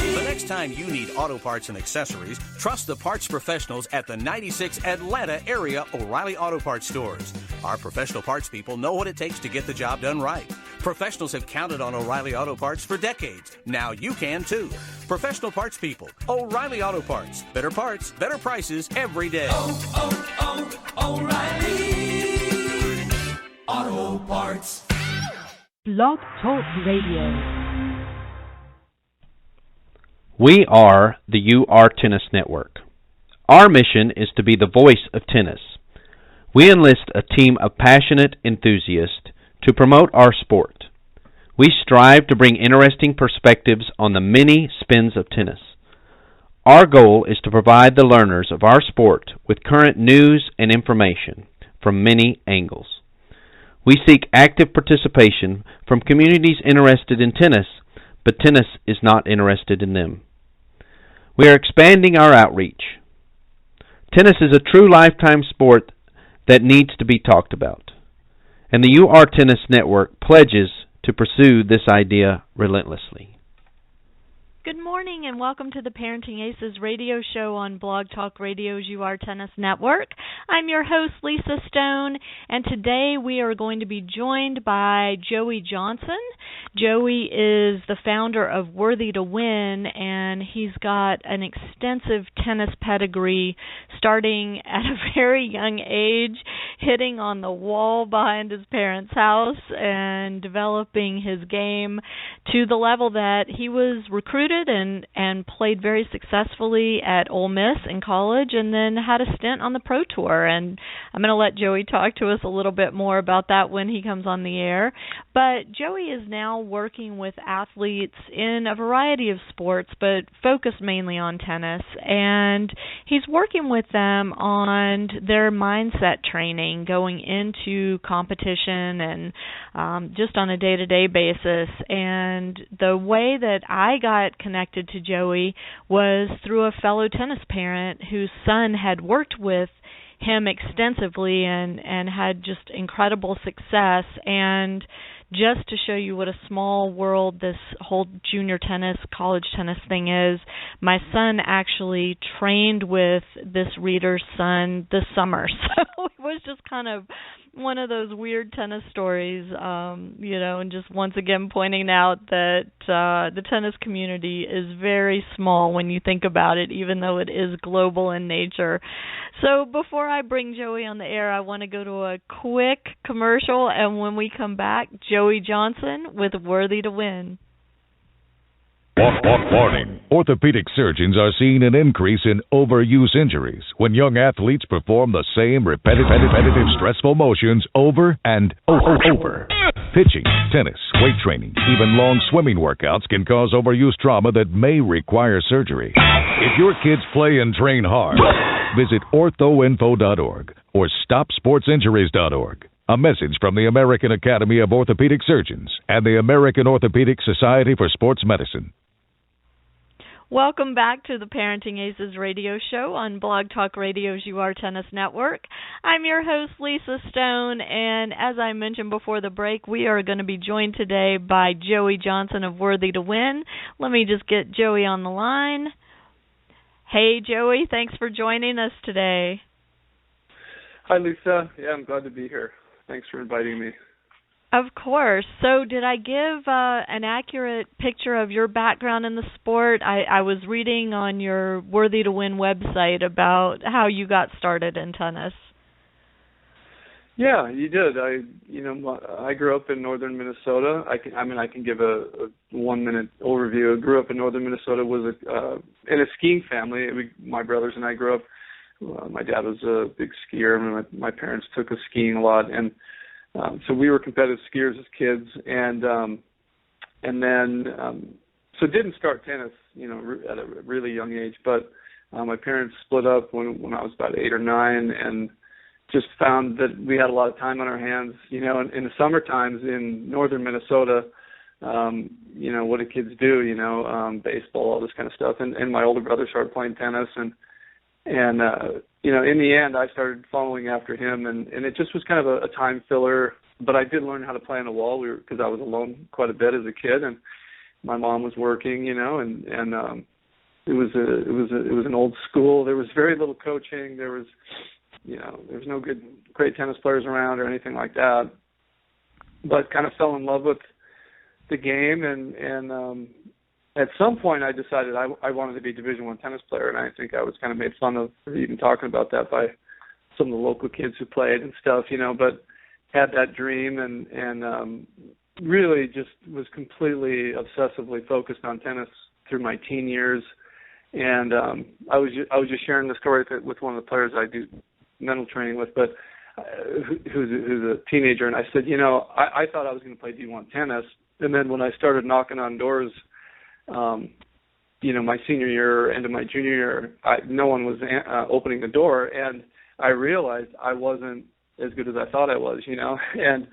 The next time you need auto parts and accessories, trust the parts professionals at the 96 Atlanta area O'Reilly Auto Parts stores. Our professional parts people know what it takes to get the job done right. Professionals have counted on O'Reilly Auto Parts for decades. Now you can too. Professional parts people, O'Reilly Auto Parts. Better parts, better prices every day. O'Reilly Auto Parts. Blog Talk Radio. We are the UR Tennis Network. Our mission is to be the voice of tennis. We enlist a team of passionate enthusiasts to promote our sport. We strive to bring interesting perspectives on the many spins of tennis. Our goal is to provide the learners of our sport with current news and information from many angles. We seek active participation from communities interested in tennis, but tennis is not interested in them. We are expanding our outreach. Tennis is a true lifetime sport that needs to be talked about, and the UR Tennis Network pledges to pursue this idea relentlessly. Good morning and welcome to the Parenting Aces radio show on Blog Talk Radio's UR Tennis Network. I'm your host, Lisa Stone, and today we are going to be joined by Joey Johnson. Joey is the founder of Worthy to Win, and he's got an extensive tennis pedigree starting at a very young age, hitting on the wall behind his parents' house and developing his game to the level that he was recruited and played very successfully at Ole Miss in college and then had a stint on the Pro Tour. And I'm going to let Joey talk to us a little bit more about that when he comes on the air. But Joey is now working with athletes in a variety of sports, but focused mainly on tennis. And he's working with them on their mindset training going into competition and just on a day-to-day basis. And the way that I got connected to Joey was through a fellow tennis parent whose son had worked with him extensively and had just incredible success. And just to show you what a small world this whole junior tennis, college tennis thing is, my son actually trained with this reader's son this summer. So it was just kind of one of those weird tennis stories, and just once again pointing out that the tennis community is very small when you think about it, even though it is global in nature. So before I bring Joey on the air, I want to go to a quick commercial, and when we come back, Joey Johnson with Worthy to Win. Warning. Orthopedic surgeons are seeing an increase in overuse injuries when young athletes perform the same repetitive, stressful motions over and over. Pitching, tennis, weight training, even long swimming workouts can cause overuse trauma that may require surgery. If your kids play and train hard, visit orthoinfo.org or stopsportsinjuries.org. A message from the American Academy of Orthopedic Surgeons and the American Orthopedic Society for Sports Medicine. Welcome back to the Parenting Aces radio show on Blog Talk Radio's UR Tennis Network. I'm your host, Lisa Stone, and as I mentioned before the break, we are going to be joined today by Joey Johnson of Worthy to Win. Let me just get Joey on the line. Hey, Joey, thanks for joining us today. Hi, Lisa. Yeah, I'm glad to be here. Thanks for inviting me. Of course. So did I give an accurate picture of your background in the sport? I was reading on your Worthy to Win website about how you got started in tennis. Yeah, you did. I grew up in northern Minnesota. I can give a 1-minute overview. I grew up in northern Minnesota. Was in a skiing family. My brothers and I grew up. My dad was a big skier. My parents took us skiing a lot, and so we were competitive skiers as kids, and then didn't start tennis, at a really young age. But my parents split up when I was about 8 or 9, and just found that we had a lot of time on our hands. In the summer times in northern Minnesota, what do kids do? Baseball, all this kind of stuff. And my older brother started playing tennis, and in the end, I started following after him, and it just was kind of a time filler. but I did learn how to play on the wall. Because I was alone quite a bit as a kid, and my mom was working, and it was an old school. There was very little coaching. There was no great tennis players around or anything like that. But kind of fell in love with the game, and at some point I decided I wanted to be a Division I tennis player, and I think I was kind of made fun of for even talking about that by some of the local kids who played and stuff, but had that dream and really just was completely obsessively focused on tennis through my teen years. And I was just sharing the story with one of the players I do mental training with, but who's a teenager, and I said, I thought I was going to play D1 tennis, and then when I started knocking on doors, my senior year, end of my junior year, no one was opening the door, and I realized I wasn't as good as I thought I was, and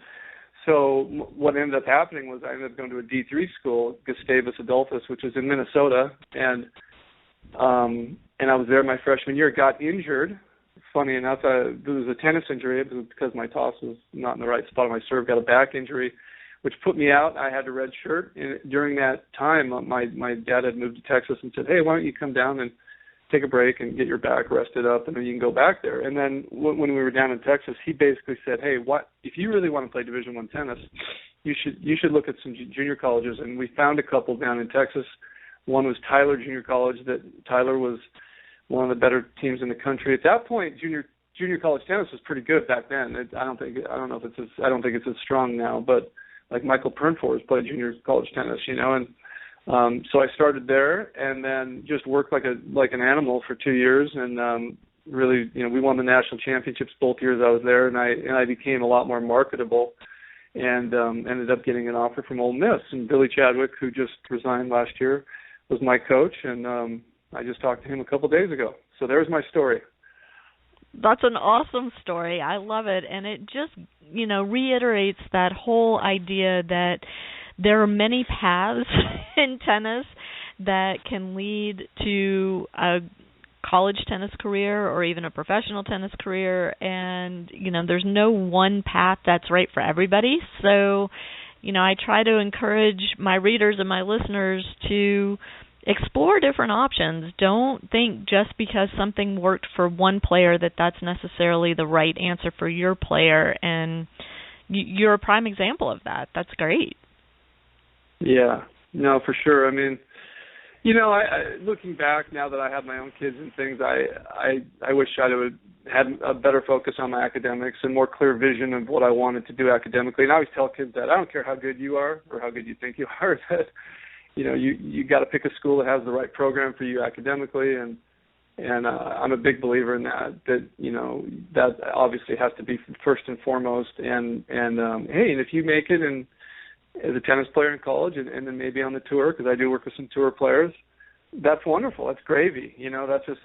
so what ended up happening was I ended up going to a D3 school, Gustavus Adolphus, which is in Minnesota, and I was there my freshman year, got injured. Funny enough, there was a tennis injury. It was because my toss was not in the right spot on my serve, got a back injury, which put me out. I had to redshirt. And during that time, my dad had moved to Texas and said, hey, why don't you come down and take a break and get your back rested up, and then you can go back there. And then when we were down in Texas, he basically said, hey, if you really want to play Division I tennis, you should look at some junior colleges. And we found a couple down in Texas. One was Tyler Junior College. That Tyler was one of the better teams in the country. At that point, junior college tennis was pretty good back then. I don't think it's as strong now, but like Michael Pernfors played junior college tennis, and so I started there and then just worked like an animal for 2 years, and really, we won the national championships both years I was there, and I became a lot more marketable, and ended up getting an offer from Ole Miss. And Billy Chadwick, who just resigned last year, was my coach, and I just talked to him a couple days ago. So there's my story. That's an awesome story. I love it. And it just, reiterates that whole idea that there are many paths in tennis that can lead to a college tennis career or even a professional tennis career. And, there's no one path that's right for everybody. So, I try to encourage my readers and my listeners to explore different options. Don't think just because something worked for one player that that's necessarily the right answer for your player, and you're a prime example of that. That's great. Yeah, no, for sure. I mean, I looking back now that I have my own kids and things, I wish I would had a better focus on my academics and more clear vision of what I wanted to do academically. And I always tell kids that I don't care how good you are or how good you think you are, that you got to pick a school that has the right program for you academically, and I'm a big believer in that that obviously has to be first and foremost. And if you make it and as a tennis player in college and then maybe on the tour, because I do work with some tour players, that's wonderful. That's gravy.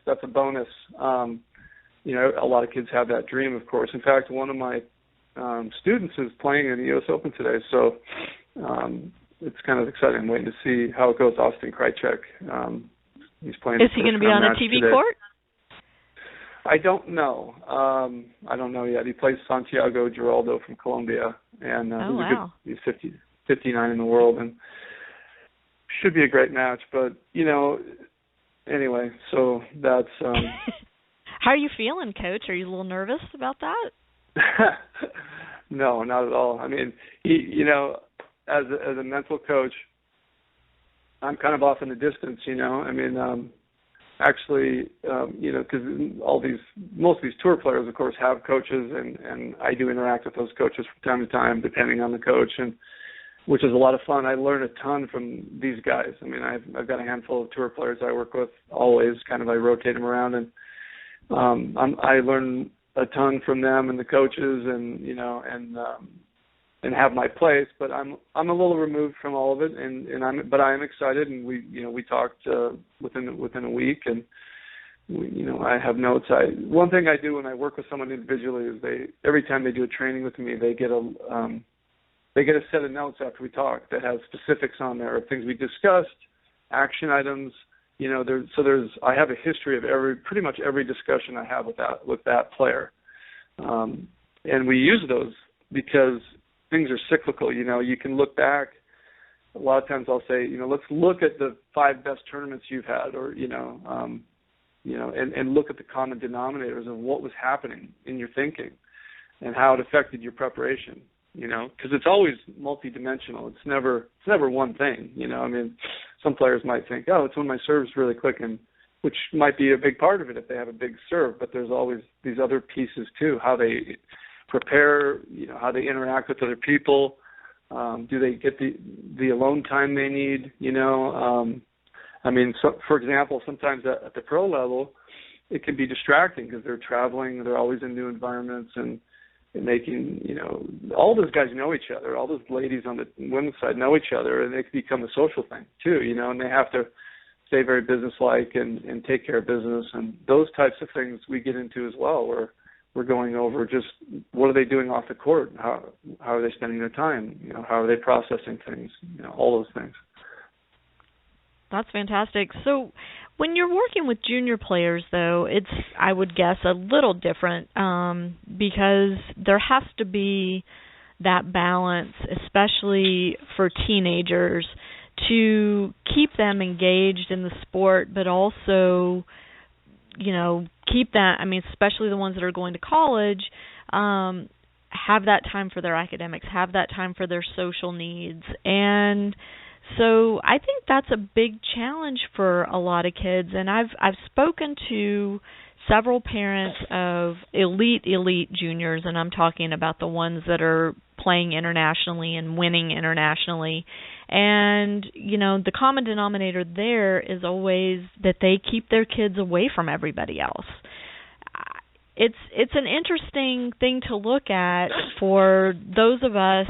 That's a bonus. A lot of kids have that dream, of course. In fact, one of my students is playing in the U.S. Open today, so it's kind of exciting. I'm waiting to see how it goes. Austin Krajicek, he's playing. Is he going to be on a TV today. court? I don't know. I don't know yet. He plays Santiago Giraldo from Colombia, and he's 59 in the world, and should be a great match. But anyway, so that's. How are you feeling, Coach? Are you a little nervous about that? No, not at all. I mean, as a mental coach, I'm kind of off in the distance, I mean, actually, because most of these tour players, of course, have coaches, and I do interact with those coaches from time to time, depending on the coach, and which is a lot of fun. I learn a ton from these guys. I mean, I've got a handful of tour players I work with always. Kind of I rotate them around, and I learn a ton from them and the coaches, and have my place, but I'm a little removed from all of it, but I am excited, and we talked within a week, and I have notes. One thing I do when I work with someone individually is every time they do a training with me, they get a set of notes after we talk that has specifics on there of things we discussed, action items. I have a history of pretty much every discussion I have with that player, and we use those because things are cyclical. You can look back. A lot of times I'll say, let's look at the 5 best tournaments you've had, or and look at the common denominators of what was happening in your thinking and how it affected your preparation. Because it's always multidimensional. It's never one thing. Some players might think, it's when my serve's really clicking, which might be a big part of it if they have a big serve. But there's always these other pieces too: how they prepare, how they interact with other people. Do they get the alone time they need? For example, sometimes at the pro level, it can be distracting because they're traveling, they're always in new environments, and making, all those guys know each other. All those ladies on the women's side know each other, and it can become a social thing too, and they have to stay very businesslike and take care of business. And those types of things we get into as well, where we're going over just what are they doing off the court, how are they spending their time, how are they processing things, all those things. That's fantastic. So when you're working with junior players, though, it's, I would guess, a little different because there has to be that balance, especially for teenagers, to keep them engaged in the sport, but also, keep that, especially the ones that are going to college, have that time for their academics, have that time for their social needs. And so I think that's a big challenge for a lot of kids, and I've spoken to several parents of elite juniors, and I'm talking about the ones that are playing internationally and winning internationally. And, the common denominator there is always that they keep their kids away from everybody else. It's an interesting thing to look at for those of us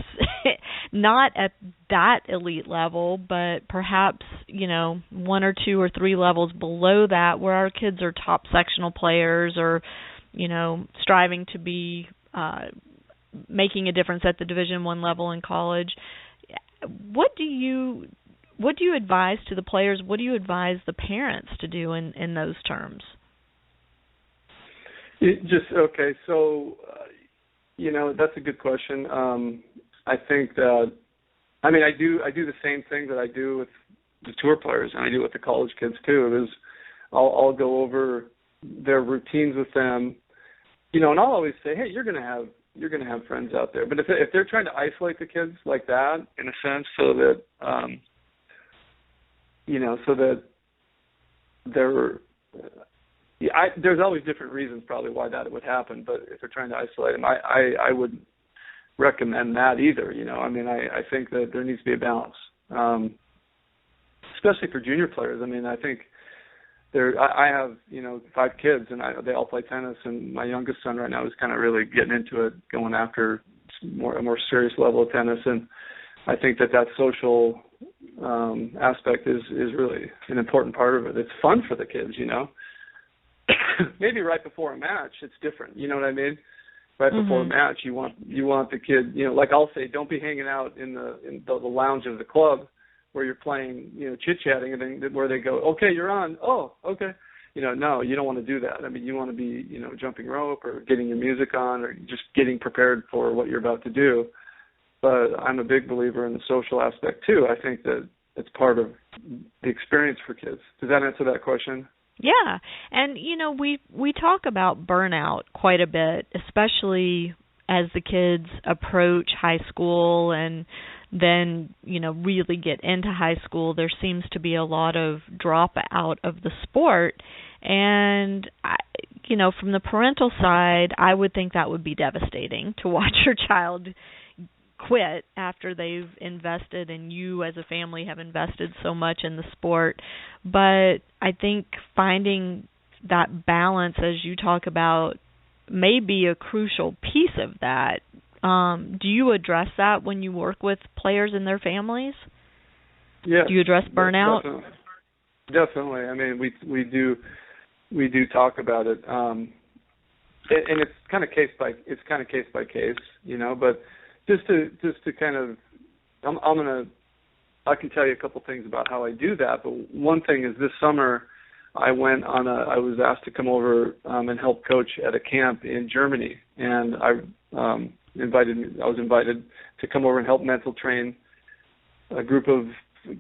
not at that elite level, but perhaps, 1 or 2 or 3 levels below that, where our kids are top sectional players or, striving to be making a difference at the Division I level in college. What do you advise to the players? What do you advise the parents to do in those terms? That's a good question. I think that, I do the same thing that I do with the tour players, and I do with the college kids too. I'll go over their routines with them, and I'll always say, hey, you're gonna have friends out there. But if they're trying to isolate the kids like that, in a sense, so that they're there's always different reasons probably why that would happen, but if they're trying to isolate them, I wouldn't recommend that either. I think that there needs to be a balance, especially for junior players. I think I have 5 kids, and they all play tennis, and my youngest son right now is kind of really getting into it, going after a more serious level of tennis, and I think that social aspect is really an important part of it. It's fun for the kids, Maybe right before a match, it's different. You know what I mean? Right before a match, you want the kid. Like I'll say, don't be hanging out in the lounge of the club where you're playing, chit chatting, and then where they go, okay, you're on. Oh, okay. No, you don't want to do that. You want to be, jumping rope or getting your music on or just getting prepared for what you're about to do. But I'm a big believer in the social aspect too. I think that it's part of the experience for kids. Does that answer that question? Yeah, and we talk about burnout quite a bit, especially as the kids approach high school and then really get into high school. There seems to be a lot of drop out of the sport, and from the parental side, I would think that would be devastating to watch your child quit after they've invested, and you as a family have invested so much in the sport. But I think finding that balance, as you talk about, may be a crucial piece of that. Do you address that when you work with players and their families? Yeah. Do you address burnout? Definitely. We do talk about it, and it's kind of case by case, But just to kind of, I can tell you a couple things about how I do that. But one thing is, this summer I was asked to come over and help coach at a camp in Germany, and was invited to come over and help mental train a group of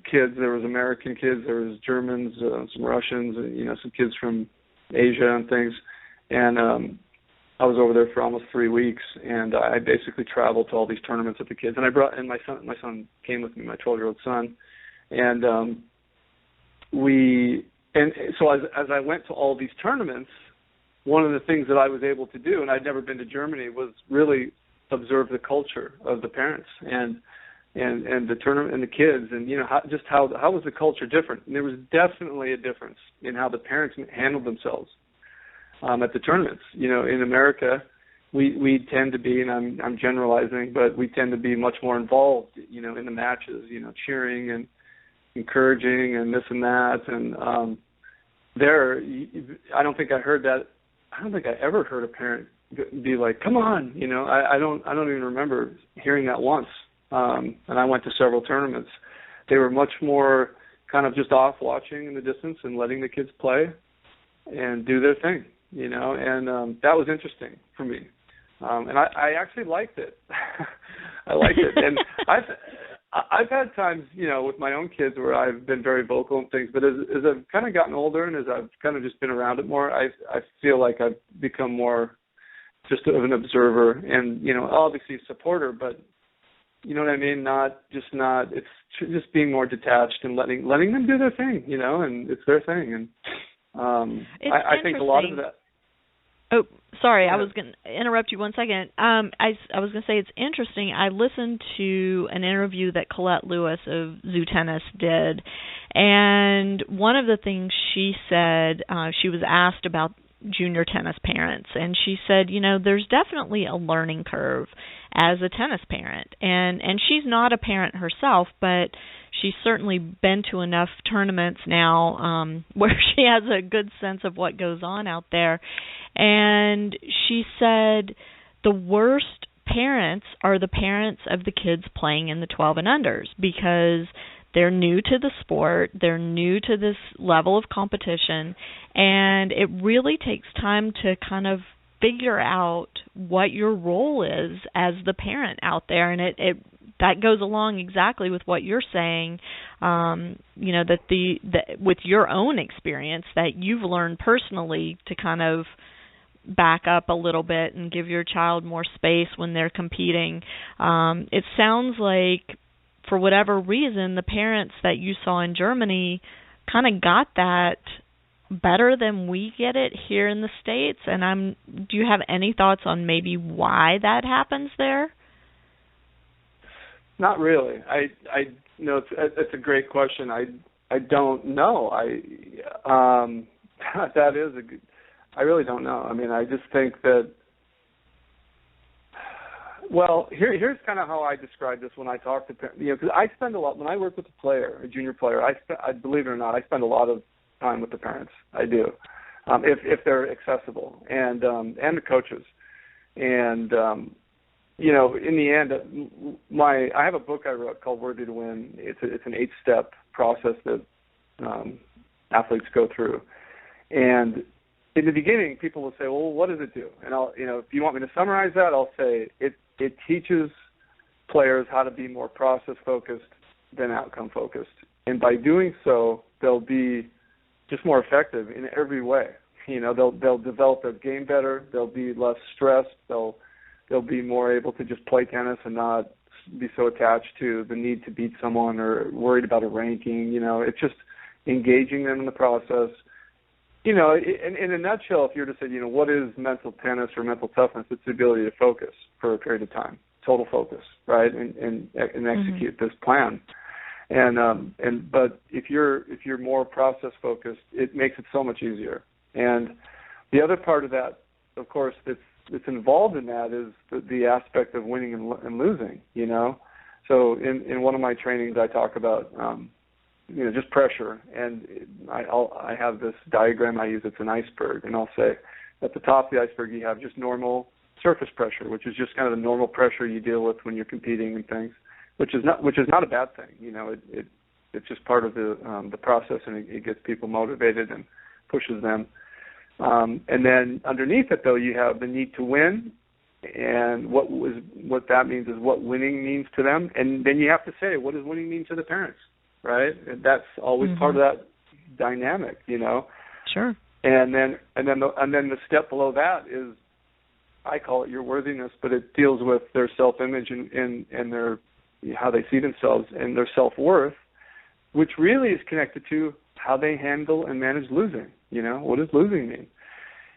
kids. There was American kids, there was Germans, some Russians, some kids from Asia and things. And I was over there for almost 3 weeks, and I basically traveled to all these tournaments with the kids. And my son came with me, my 12-year-old son. And so as I went to all these tournaments, one of the things that I was able to do, and I'd never been to Germany, was really observe the culture of the parents and the tournament and the kids, and how was the culture different? And there was definitely a difference in how the parents handled themselves at the tournaments. In America, we tend to be, and I'm generalizing, but we tend to be much more involved, in the matches, cheering and encouraging and this and that. And there, I don't think I ever heard a parent be like, "Come on," I don't even remember hearing that once. And I went to several tournaments. They were much more kind of just off watching in the distance and letting the kids play and do their thing, and that was interesting for me. And I actually liked it. I liked it. And I've had times, with my own kids where I've been very vocal and things, but as I've kind of gotten older and as I've kind of just been around it more, I feel like I've become more just of an observer and, obviously a supporter, but you know what I mean? It's just being more detached and letting them do their thing, and it's their thing. And I think a lot of that. Oh, sorry, I was going to interrupt you 1 second. I was going to say it's interesting. I listened to an interview that Colette Lewis of Zoo Tennis did, and one of the things she said, she was asked about junior tennis parents, and she said, there's definitely a learning curve as a tennis parent, and she's not a parent herself, but she's certainly been to enough tournaments now where she has a good sense of what goes on out there. And she said the worst parents are the parents of the kids playing in the 12 and unders, because they're new to the sport, they're new to this level of competition, and it really takes time to kind of figure out what your role is as the parent out there. And it that goes along exactly with what you're saying, that with your own experience that you've learned personally to kind of back up a little bit and give your child more space when they're competing. It sounds like, for whatever reason, the parents that you saw in Germany kind of got that better than we get it here in the States. And do you have any thoughts on maybe why that happens there? Not really. It's a great question. I don't know. That is a good. I really don't know. I mean, I just think that. Well, here's kind of how I describe this when I talk to parents. Because I spend a lot when I work with a junior player. I believe it or not, I spend a lot of time with the parents. I do, if they're accessible, and the coaches, and in the end, I have a book I wrote called Worthy to Win. It's an 8-step process that athletes go through, and in the beginning, people will say, "Well, what does it do?" And I'll, if you want me to summarize that, I'll say it teaches players how to be more process focused than outcome focused, and by doing so, they'll be just more effective in every way. They'll develop their game better. They'll be less stressed. They'll be more able to just play tennis and not be so attached to the need to beat someone or worried about a ranking. It's just engaging them in the process. In a nutshell, if you were to say, what is mental tennis or mental toughness? It's the ability to focus for a period of time, total focus, right, and execute this plan. But if you're more process focused, it makes it so much easier. And the other part of that, of course, that's involved in that is the aspect of winning and losing. So in one of my trainings, I talk about just pressure, and I have this diagram I use. It's an iceberg, and I'll say at the top of the iceberg you have just normal surface pressure, which is just kind of the normal pressure you deal with when you're competing and things, which is not a bad thing. It's just part of the process, and it gets people motivated and pushes them. And then underneath it, though, you have the need to win and what that means is what winning means to them, and then you have to say, what does winning mean to the parents, right? And that's always part of that dynamic, Sure. And then the step below that is, I call it your worthiness, but it deals with their self-image and their how they see themselves and their self-worth, which really is connected to how they handle and manage losing. What does losing mean?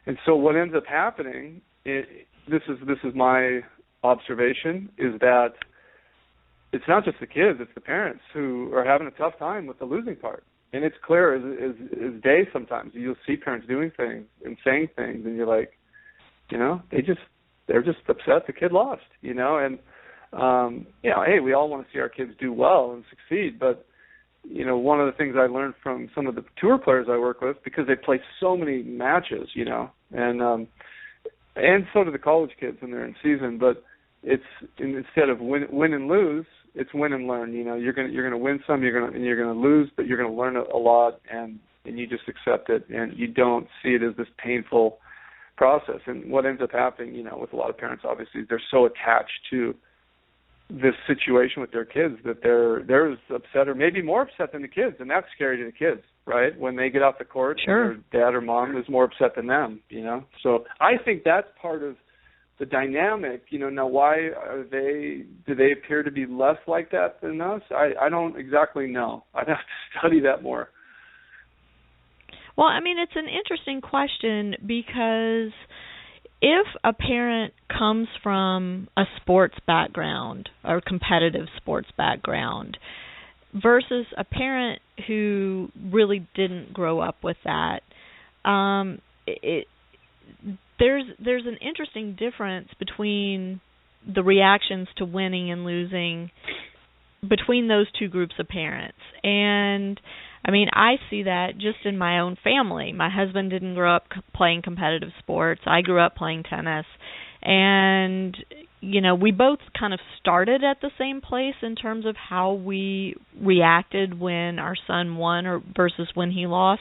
And so what ends up happening, this is my observation, is that it's not just the kids, it's the parents who are having a tough time with the losing part. And it's clear as day sometimes. You'll see parents doing things and saying things, and you're like, they're just upset the kid lost, and hey, we all want to see our kids do well and succeed, but one of the things I learned from some of the tour players I work with, because they play so many matches, and so do the college kids when they're in season, but it's instead of win and lose, it's win and learn. You're gonna win some, you're gonna lose, but you're gonna learn a lot, and you just accept it, and you don't see it as this painful process. And what ends up happening, with a lot of parents, obviously, they're so attached to this situation with their kids that they're as upset or maybe more upset than the kids, and that's scary to the kids, right? When they get off the court, sure, and their dad or mom is more upset than them, So I think that's part of the dynamic. Now why do they appear to be less like that than us? I don't exactly know. I'd have to study that more. Well, it's an interesting question, because if a parent comes from a sports background or competitive sports background versus a parent who really didn't grow up with that, there's an interesting difference between the reactions to winning and losing between those two groups of parents. And I see that just in my own family. My husband didn't grow up playing competitive sports. I grew up playing tennis. And, we both kind of started at the same place in terms of how we reacted when our son won versus when he lost.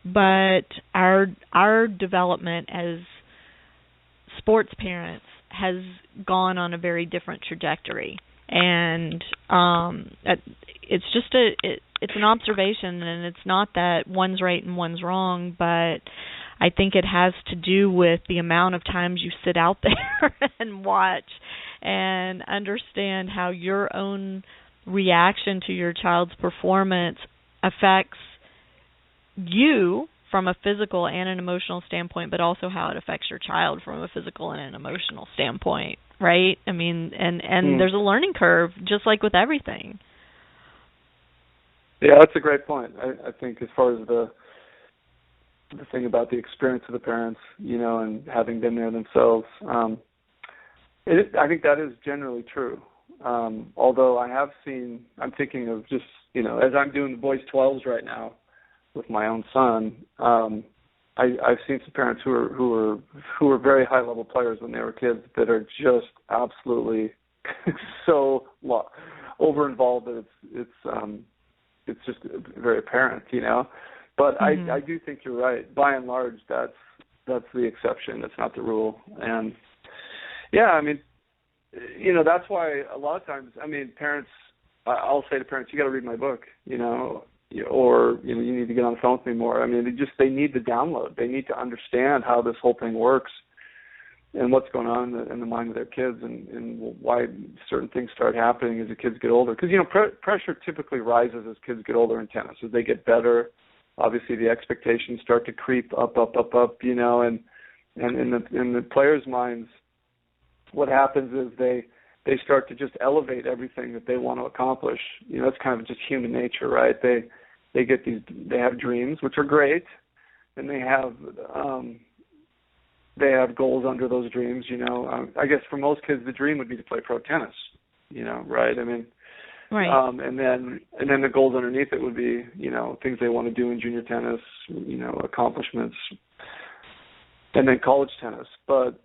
But our development as sports parents has gone on a very different trajectory. And it's just it's an observation, and it's not that one's right and one's wrong, but I think it has to do with the amount of times you sit out there and watch and understand how your own reaction to your child's performance affects you from a physical and an emotional standpoint, but also how it affects your child from a physical and an emotional standpoint, right? And there's a learning curve, just like with everything. Yeah, that's a great point. I think as far as the thing about the experience of the parents, and having been there themselves, I think that is generally true. Although I'm thinking of just, as I'm doing the boys 12s right now with my own son, I've seen some parents who were very high level players when they were kids that are just absolutely so over involved that it's just very apparent, But I do think you're right. By and large, that's the exception. That's not the rule. And yeah, that's why a lot of times, parents, I'll say to parents, you got to read my book, or you need to get on the phone with me more. They need the download. They need to understand how this whole thing works and what's going on in the mind of their kids, and why certain things start happening as the kids get older. Because pressure typically rises as kids get older in tennis. As they get better, obviously the expectations start to creep up, and in the players' minds, what happens is they start to just elevate everything that they want to accomplish. It's kind of just human nature, right? They have dreams, which are great, and they have goals under those dreams. I guess for most kids, the dream would be to play pro tennis. Right? Right. And then the goals underneath it would be, things they want to do in junior tennis, accomplishments, and then college tennis. But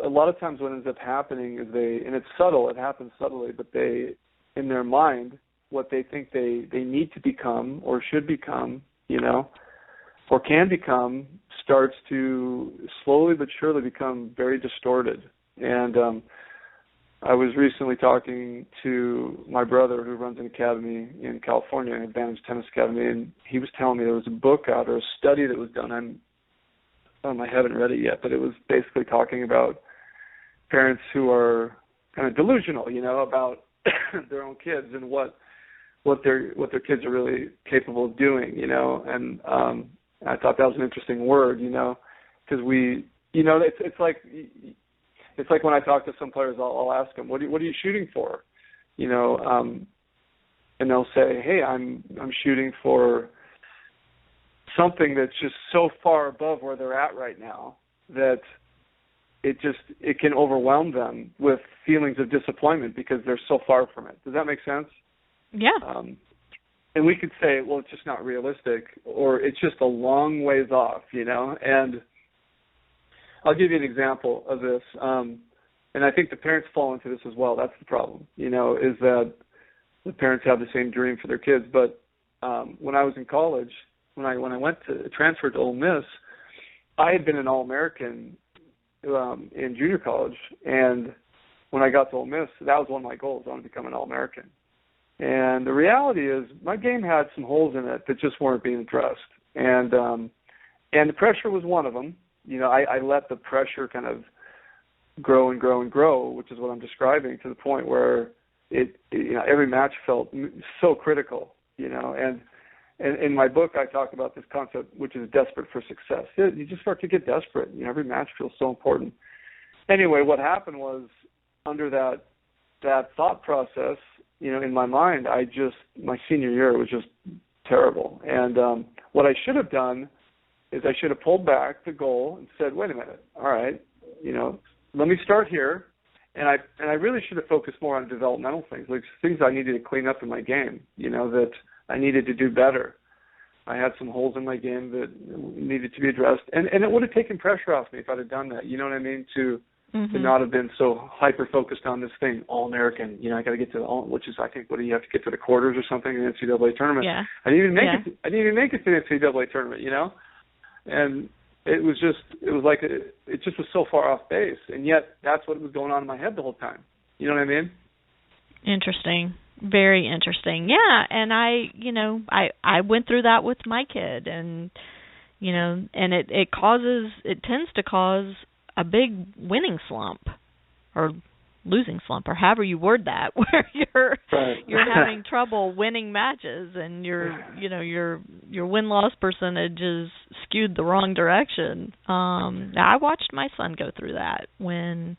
a lot of times what ends up happening is and it's subtle, it happens subtly, but in their mind, what they think they need to become or should become, or can become, starts to slowly but surely become very distorted. And I was recently talking to my brother who runs an academy in California, an advanced tennis academy, and he was telling me there was a book out or a study that was done. I haven't read it yet, but it was basically talking about parents who are kind of delusional, about their own kids and what their kids are really capable of doing, And I thought that was an interesting word, because we, it's like when I talk to some players, I'll ask them, what are you shooting for, and they'll say, hey, I'm shooting for something that's just so far above where they're at right now that it can overwhelm them with feelings of disappointment because they're so far from it. Does that make sense? Yeah. And we could say, well, it's just not realistic, or it's just a long ways off, And I'll give you an example of this. And I think the parents fall into this as well. That's the problem, is that the parents have the same dream for their kids. But when I was in college, when I went to transfer to Ole Miss, I had been an All-American in junior college, and when I got to Ole Miss, that was one of my goals. I wanted to become an All-American. And the reality is, my game had some holes in it that just weren't being addressed, and the pressure was one of them. I let the pressure kind of grow and grow and grow, which is what I'm describing, to the point where every match felt so critical, And in my book, I talk about this concept, which is desperate for success. You just start to get desperate. Every match feels so important. Anyway, what happened was, under that thought process, in my mind, my senior year was just terrible. And what I should have done is I should have pulled back the goal and said, wait a minute, all right, let me start here. And I really should have focused more on developmental things, like things I needed to clean up in my game, that I needed to do better. I had some holes in my game that needed to be addressed. And it would have taken pressure off me if I'd have done that, you know what I mean, to not have been so hyper-focused on this thing, All-American. I got to get to which is, I think, what do you have to get to the quarters or something in the NCAA tournament? Yeah. I didn't even make it to the NCAA tournament, And it was like it just was so far off base, and yet that's what was going on in my head the whole time. You know what I mean? Interesting. Very interesting. Yeah, and I went through that with my kid, and and it tends to cause a big winning slump or losing slump, or however you word that, where you're having trouble winning matches, and your win-loss percentage is skewed the wrong direction. I watched my son go through that when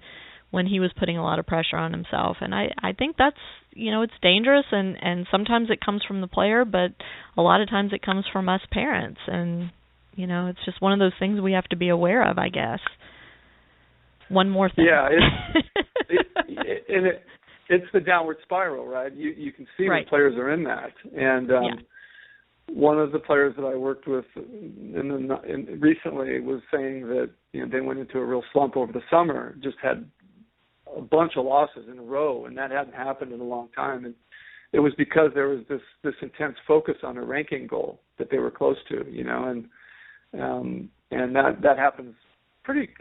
he was putting a lot of pressure on himself, and I think that's it's dangerous, and sometimes it comes from the player, but a lot of times it comes from us parents, and it's just one of those things we have to be aware of, I guess. One more thing. Yeah, it's the downward spiral, right? You can see when players are in that. And one of the players that I worked with recently was saying that they went into a real slump over the summer, just had a bunch of losses in a row, and that hadn't happened in a long time. And it was because there was this intense focus on a ranking goal that they were close to, and that happens.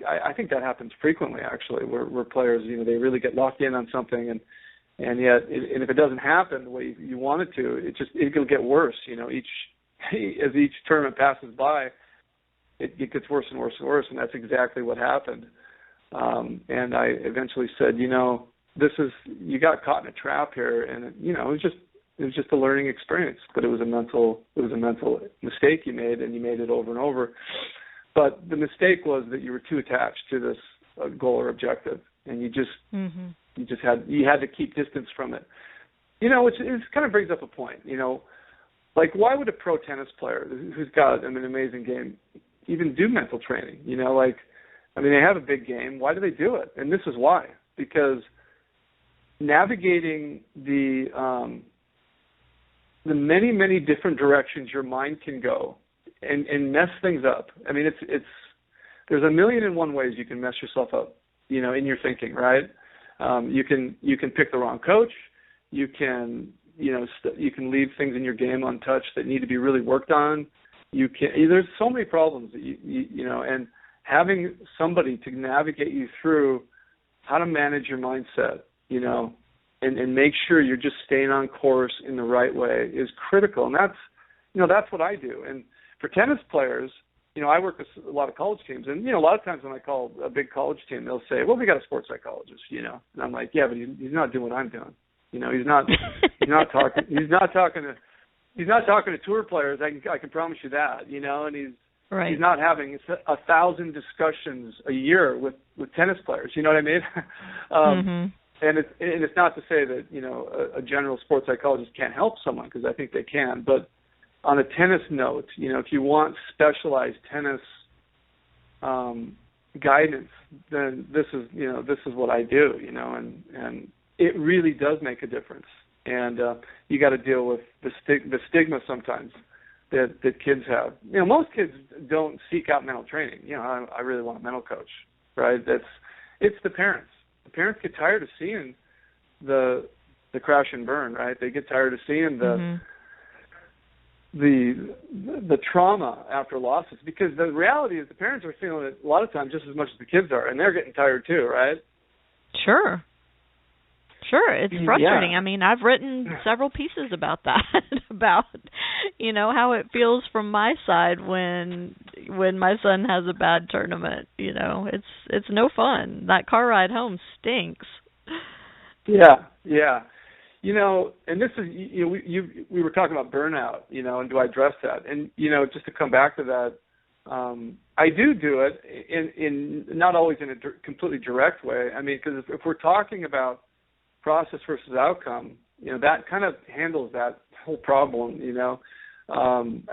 I think that happens frequently, actually, where players, they really get locked in on something, and yet, and if it doesn't happen the way you want it to, it'll get worse. As each tournament passes by, it gets worse and worse and worse, and that's exactly what happened. And I eventually said, you got caught in a trap here, and it was just a learning experience, but it was a mental mistake you made, and you made it over and over. But the mistake was that you were too attached to this goal or objective, and you had to keep distance from it. Which kind of brings up a point. Like, why would a pro tennis player who's got an amazing game even do mental training? They have a big game. Why do they do it? And this is why. Because navigating the many, many different directions your mind can go and mess things up. There's a million and one ways you can mess yourself up, in your thinking, right? You can pick the wrong coach. You can, you can leave things in your game untouched that need to be really worked on. you can. There's so many problems that you know, and having somebody to navigate you through how to manage your mindset, you know, and make sure you're just staying on course in the right way is critical. And that's what I do. And for tennis players, you know, I work with a lot of college teams, and, you know, a lot of times when I call a big college team, they'll say, well, we got a sports psychologist, you know. And I'm like, yeah, but he's not doing what I'm doing. You know, he's not talking to tour players. I can promise you that, you know, and he's not having 1,000 discussions a year with tennis players. You know what I mean? And it's not to say that, you know, a general sports psychologist can't help someone, because I think they can. But on a tennis note, you know, if you want specialized tennis guidance, then this is what I do. You know, and it really does make a difference. And you got to deal with the stigma sometimes that kids have. You know, most kids don't seek out mental training. You know, I really want a mental coach, right? It's the parents. The parents get tired of seeing the crash and burn, right? They get tired of seeing the trauma after losses, because the reality is the parents are feeling it a lot of times just as much as the kids are, and they're getting tired too, right? Sure, it's frustrating. Yeah. I mean, I've written several pieces about that, about, you know, how it feels from my side when my son has a bad tournament. You know, it's no fun. That car ride home stinks. Yeah. You know, and this is, you know, we were talking about burnout, you know, and do I address that? And, you know, just to come back to that, I do it in not always in a completely direct way. I mean, because if we're talking about process versus outcome, you know, that kind of handles that whole problem, you know. I'm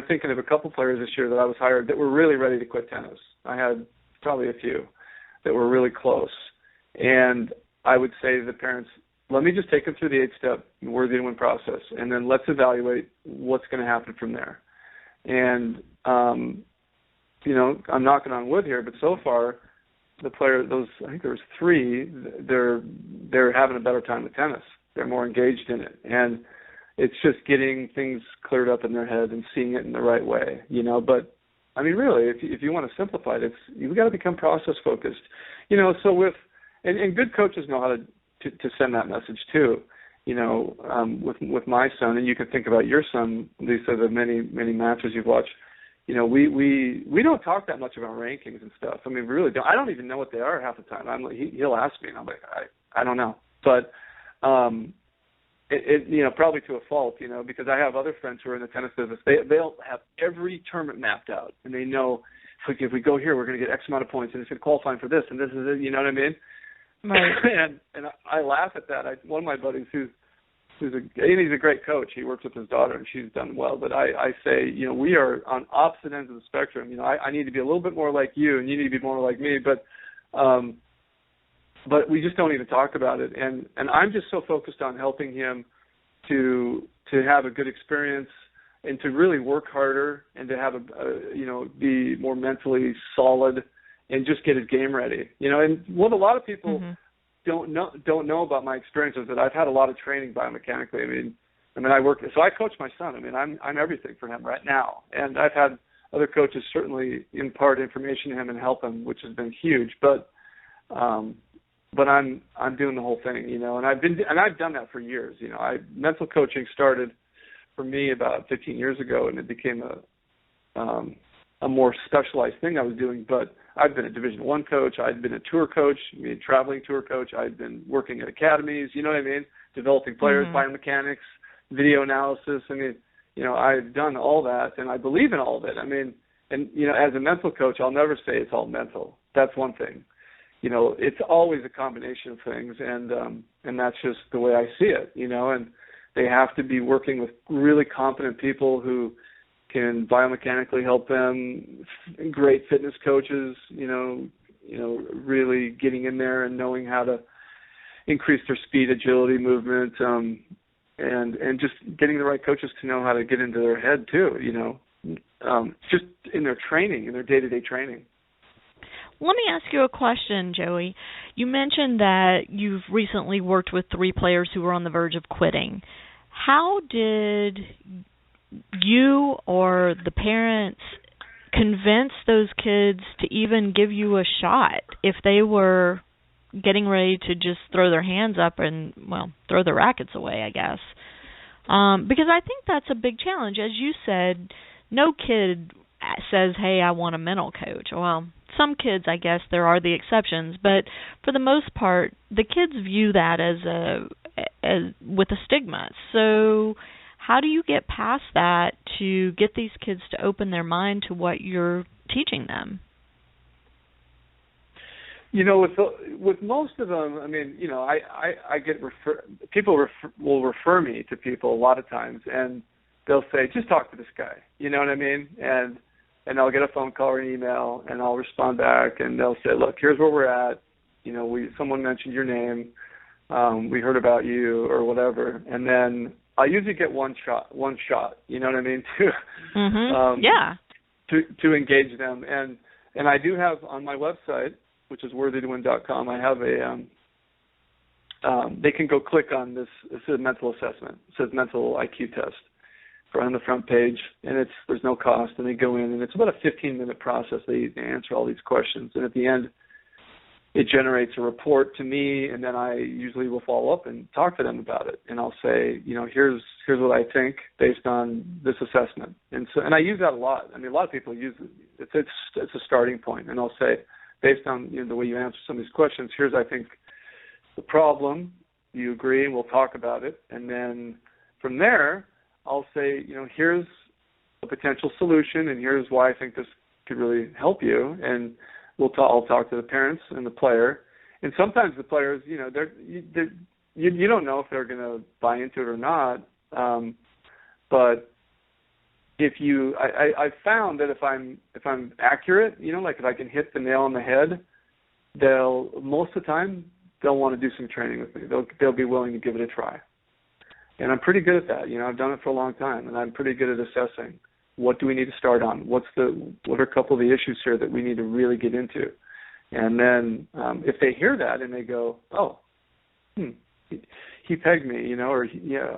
thinking of a couple players this year that I was hired that were really ready to quit tennis. I had probably a few that were really close. And I would say to the parents, let me just take them through the 8-step worthy to win process, and then let's evaluate what's going to happen from there. And, you know, I'm knocking on wood here, but so far, the player, I think there was 3, they're having a better time with tennis. They're more engaged in it. And it's just getting things cleared up in their head and seeing it in the right way, you know. But, I mean, really, if you want to simplify it, you've got to become process-focused. You know, so and good coaches know how to send that message too, you know, with my son, and you can think about your son, Lisa, the many matches you've watched. You know, we don't talk that much about rankings and stuff. I mean, we really don't. I don't even know what they are half the time. He'll ask me, and I'm like, I don't know. But it you know, probably to a fault, you know, because I have other friends who are in the tennis business. They'll have every tournament mapped out, and they know if we go here, we're going to get X amount of points, and it's going to qualify for this, and this is it. You know what I mean? Right. and I laugh at that. One of my buddies he's a great coach. He works with his daughter, and she's done well. But I say, you know, we are on opposite ends of the spectrum. You know, I need to be a little bit more like you, and you need to be more like me. But we just don't even talk about it. And I'm just so focused on helping him to have a good experience and to really work harder and to have you know, be more mentally solid and just get his game ready. You know, and what a lot of people don't know about my experience is that I've had a lot of training biomechanically. I mean, I coach my son. I mean, I'm everything for him right now, and I've had other coaches certainly impart information to him and help him, which has been huge. But I'm doing the whole thing, you know, and I've done that for years. You know, mental coaching started for me about 15 years ago, and it became a more specialized thing I was doing. But I've been a Division I coach. I've been a tour coach, traveling tour coach. I've been working at academies, you know what I mean, developing players, biomechanics, video analysis. I mean, you know, I've done all that, and I believe in all of it. I mean, and, you know, as a mental coach, I'll never say it's all mental. That's one thing. You know, it's always a combination of things, and that's just the way I see it, you know, and they have to be working with really competent people who can biomechanically help them, great fitness coaches, you know, really getting in there and knowing how to increase their speed, agility, movement, and just getting the right coaches to know how to get into their head too, you know, just in their training, in their day-to-day training. Let me ask you a question, Joey. You mentioned that you've recently worked with 3 players who were on the verge of quitting. How did you or the parents convince those kids to even give you a shot if they were getting ready to just throw their hands up and, well, throw the rackets away, I guess. Because I think that's a big challenge. As you said, no kid says, hey, I want a mental coach. Well, some kids, I guess, there are the exceptions, but for the most part, the kids view that as with a stigma. So how do you get past that to get these kids to open their mind to what you're teaching them? With most of them, I mean, I get people will refer me to people a lot of times, and they'll say, just talk to this guy. You know what I mean? And I'll get a phone call or an email, and I'll respond back, and they'll say, look, here's where we're at. Someone mentioned your name. We heard about you or whatever, and then I usually get one shot. You know what I mean? To engage them, and I do have on my website, which is worthytowin.com. I have they can go click on this. It says mental assessment. It says mental IQ test on the front page, and there's no cost. And they go in, and it's about a 15-minute process. They answer all these questions, and at the end, it generates a report to me, and then I usually will follow up and talk to them about it. And I'll say, here's what I think based on this assessment. And I use that a lot. I mean, a lot of people use it. It's a starting point, and I'll say, based on the way you answer some of these questions, here's, I think, the problem. Do you agree? And we'll talk about it. And then from there, I'll say, here's a potential solution, and here's why I think this could really help you. And I'll talk to the parents and the player. And sometimes the players, you don't know if they're going to buy into it or not. But I've found that if I'm accurate, like if I can hit the nail on the head, most of the time they'll want to do some training with me. They'll be willing to give it a try, and I'm pretty good at that. I've done it for a long time, and I'm pretty good at assessing what do we need to start on. What are a couple of the issues here that we need to really get into, and then if they hear that and they go, oh, he pegged me, or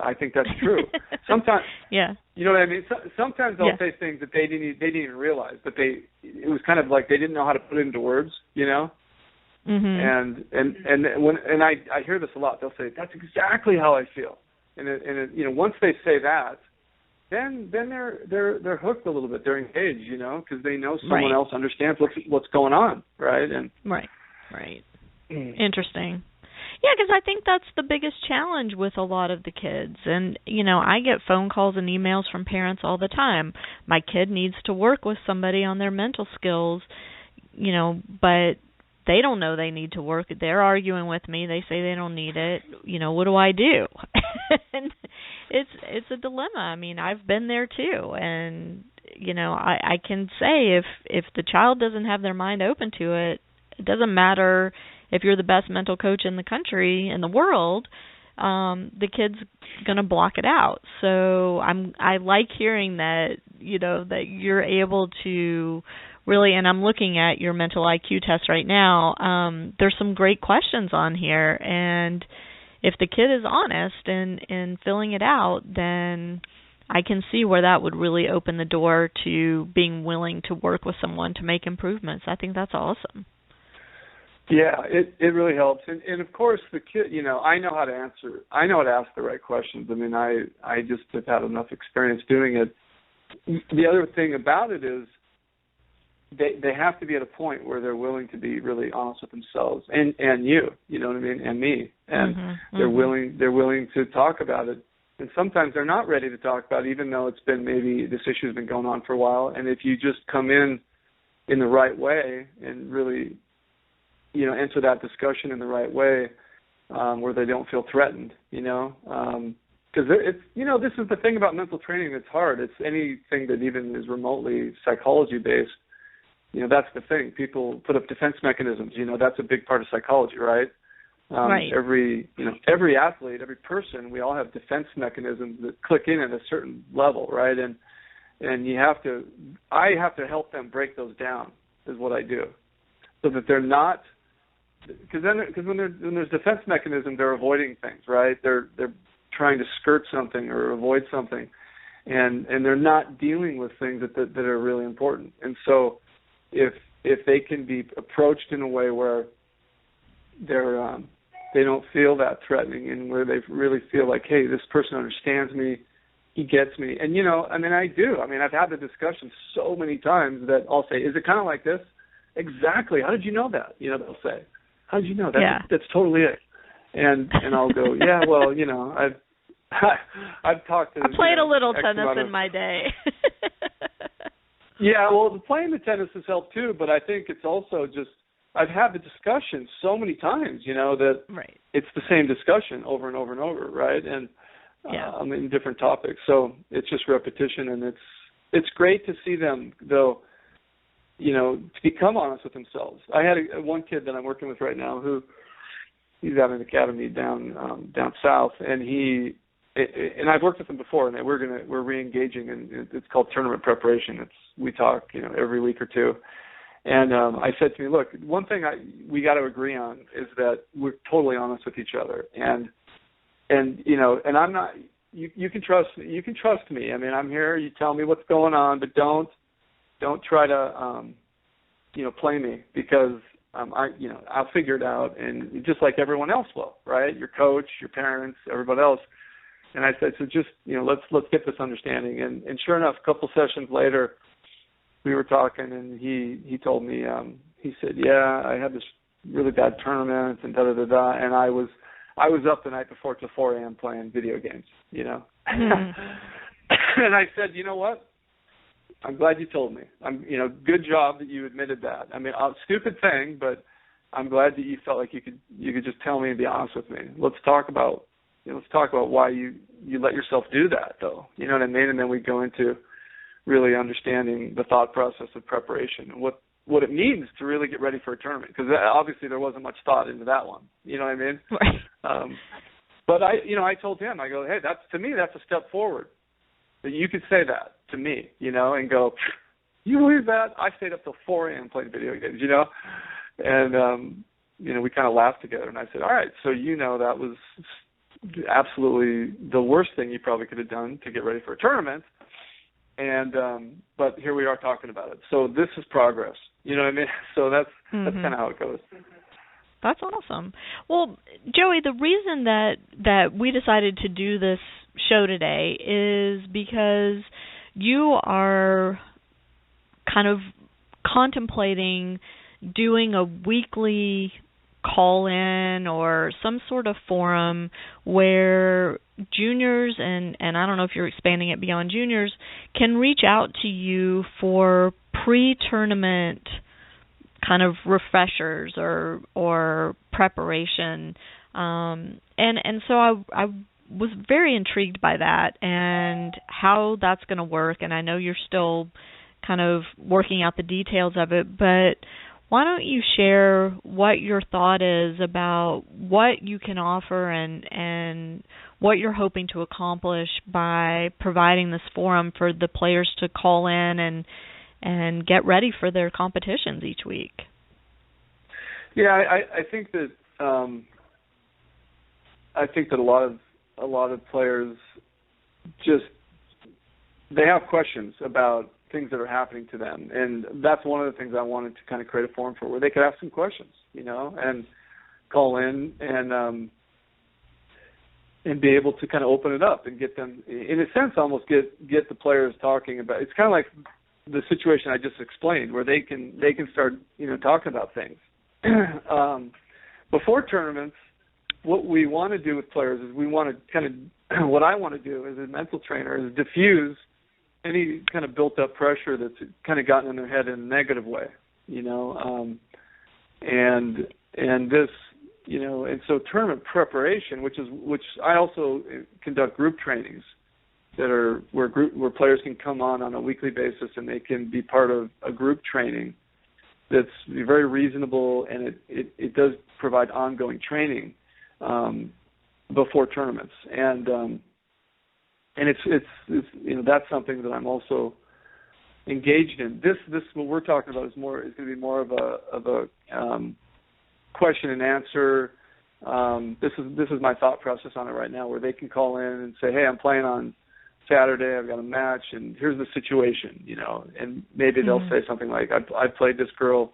I think that's true. Sometimes, yeah, you know what I mean. Sometimes they'll say things that they didn't even realize, but it was kind of like they didn't know how to put it into words, And I hear this a lot. They'll say, that's exactly how I feel, and once they say that, then they're hooked a little bit. They're engaged, because they know someone else understands what's going on, right? And right. Interesting. Yeah, because I think that's the biggest challenge with a lot of the kids. And, I get phone calls and emails from parents all the time. My kid needs to work with somebody on their mental skills, but they don't know they need to work. They're arguing with me. They say they don't need it. What do I do? And it's a dilemma. I mean, I've been there too. And, I can say if the child doesn't have their mind open to it, it doesn't matter if you're the best mental coach in the country, in the world, the kid's going to block it out. So I like hearing that, that you're able to really, and I'm looking at your mental IQ test right now, there's some great questions on here. And if the kid is honest in filling it out, then I can see where that would really open the door to being willing to work with someone to make improvements. I think that's awesome. Yeah, it really helps, and of course the kid. I know how to answer. I know how to ask the right questions. I mean, I just have had enough experience doing it. The other thing about it is they have to be at a point where they're willing to be really honest with themselves and you know what I mean, and me, and they're willing to talk about it. And sometimes they're not ready to talk about it, even though it's been maybe this issue has been going on for a while. And if you just come in the right way and really enter that discussion in the right way, where they don't feel threatened, because it's, this is the thing about mental training that's hard. It's anything that even is remotely psychology-based, that's the thing. People put up defense mechanisms, that's a big part of psychology, right? Right. Every athlete, every person, we all have defense mechanisms that click in at a certain level, right? And I have to help them break those down, is what I do, so that they're not. Because when there's defense mechanism, they're avoiding things, right? They're trying to skirt something or avoid something, and they're not dealing with things that are really important. And so if they can be approached in a way where they don't feel that threatening, and where they really feel like, hey, this person understands me, he gets me. And, I do. I've had the discussion so many times that I'll say, is it kind of like this? Exactly. How did you know that? They'll say, how did you know that? That's totally it. And I'll go, yeah, well, I've talked to. I played a little tennis in my day. Yeah, well, playing the tennis has helped too, but I think it's also just, I've had the discussion so many times, that right. It's the same discussion over and over and over, right? And in different topics. So it's just repetition, and it's great to see them, though, to become honest with themselves. I had one kid that I'm working with right now who, he's at an academy down south, and I've worked with him before, and we're re-engaging, and it's called tournament preparation. We talk, every week or two. And I said to me, look, one thing we got to agree on is that we're totally honest with each other, and I'm not. You can trust me. You can trust me. I'm here. You tell me what's going on, but don't try to play me, because I'll figure it out, and just like everyone else will, right? Your coach, your parents, everybody else. And I said, so just let's get this understanding. And sure enough, a couple sessions later, we were talking, and he told me, he said, yeah, I had this really bad tournament, and da-da-da-da, and I was up the night before till 4 a.m. playing video games, And I said, you know what? I'm glad you told me. Good job that you admitted that. A stupid thing, but I'm glad that you felt like you could just tell me and be honest with me. Let's talk about why you let yourself do that, though. You know what I mean? And then we go into really understanding the thought process of preparation and what it means to really get ready for a tournament, because obviously there wasn't much thought into that one. You know what I mean? Right. But I told him, I go, hey, to me that's a step forward. That you could say that to me, and go, you believe that? I stayed up till 4 a.m. playing video games, and we kind of laughed together, and I said, all right, so that was absolutely the worst thing you probably could have done to get ready for a tournament. And but here we are talking about it. So this is progress. You know what I mean? So that's kind of how it goes. That's awesome. Well, Joey, the reason that we decided to do this show today is because you are kind of contemplating doing a weekly call-in or some sort of forum where juniors, and I don't know if you're expanding it beyond juniors, can reach out to you for pre-tournament kind of refreshers or preparation. And so I was very intrigued by that and how that's going to work. And I know you're still kind of working out the details of it, but why don't you share what your thought is about what you can offer and what you're hoping to accomplish by providing this forum for the players to call in and get ready for their competitions each week? Yeah, I think that a lot of players just they have questions about things that are happening to them, and that's one of the things I wanted to kind of create a forum for, where they could ask some questions, and call in and be able to kind of open it up and get them, in a sense, almost get the players talking about. It's kind of like the situation I just explained, where they can start talking about things. Before tournaments, what we want to do with players is we want to kind of what I want to do as a mental trainer is diffuse any kind of built-up pressure that's kind of gotten in their head in a negative way, and this, and so tournament preparation, which I also conduct group trainings that are where players can come on a weekly basis, and they can be part of a group training that's very reasonable, and it does provide ongoing training before tournaments, and it's that's something that I'm also engaged in. This what we're talking about is going to be more of a question and answer. This is my thought process on it right now, where they can call in and say, hey, I'm playing on Saturday I've got a match, and here's the situation, and maybe they'll say something like, I played this girl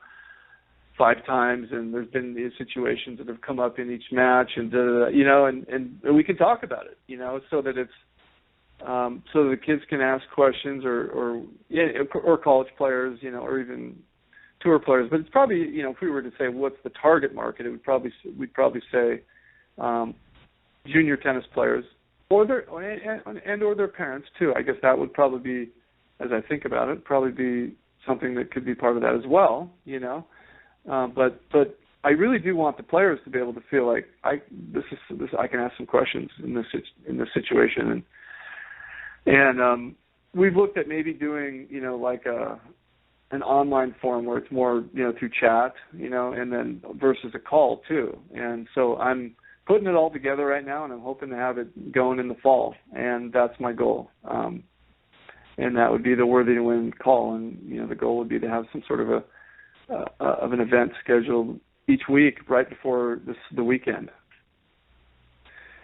5 times, and there's been these situations that have come up in each match, and and we can talk about it, so that it's so that the kids can ask questions, or college players, or even tour players. But it's probably, if we were to say what's the target market, we'd probably say junior tennis players, or their parents too. I guess that would probably be, as I think about it, probably be something that could be part of that as well. But I really do want the players to be able to feel like I can ask some questions in this situation, and we've looked at maybe doing like an online forum where it's more through chat, and then versus a call too. And so I'm putting it all together right now, and I'm hoping to have it going in the fall, and that's my goal. And that would be the Worthy to Win call, and the goal would be to have some sort of an event scheduled each week right before the weekend.